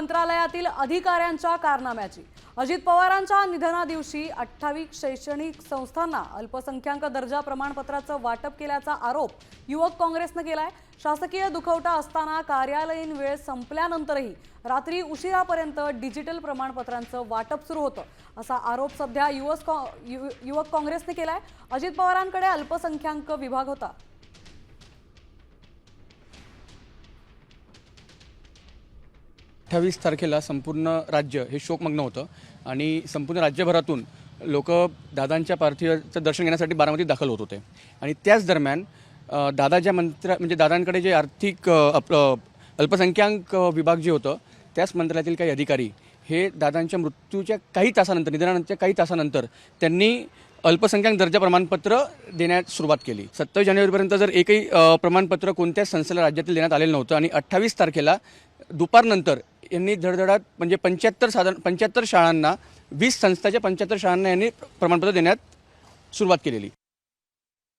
मंत्रालयातील अधिकाऱ्यांच्या कारनाम्याची। अजित पवारांच्या निधनादिवशी 28 शैक्षणिक संस्थांना अल्पसंख्याक दर्जा प्रमाणपत्राचं वाटप केल्याचा आरोप युवक काँग्रेसने केलाय। शासकीय दुखवटा असताना कार्यालयीन वेळ संपल्यानंतरही रात्री उशिरापर्यंत डिजिटल प्रमाणपत्रांचं वाटप सुरू होतं, असा आरोप सध्या युवक काँग्रेसने केलाय। अजित पवारांकडे अल्पसंख्याक विभाग होता। 28 तारखेला संपूर्ण राज्य हे शोकमग्न होतं आणि संपूर्ण राज्यभरातून लोक दादांच्या पार्थिवाचं दर्शन घेण्यासाठी बारामतीत दाखल होत होते। आणि त्याच दरम्यान दादाच्या म्हणजे दादांकडे जे आर्थिक अल्पसंख्याक विभाग जे होतं त्याच मंत्रालयातील काही अधिकारी हे दादांच्या मृत्यूच्या काही तासानंतर, निधनानंतरच्या काही तासानंतर त्यांनी अल्पसंख्याक दर्जा प्रमाणपत्र देण्यास सुरुवात केली। 27 जानेवारीपर्यंत जर एकही प्रमाणपत्र कोणत्याच संस्थेला राज्यातील देण्यात आलेलं नव्हतं आणि 28 तारखेला दुपारनंतर यांनी धडधडाट म्हणजे 75 शाळांना 20 संस्थाच्या 75 शाळांना यांनी प्रमाणपत्र देण्यात सुरुवात केलेली।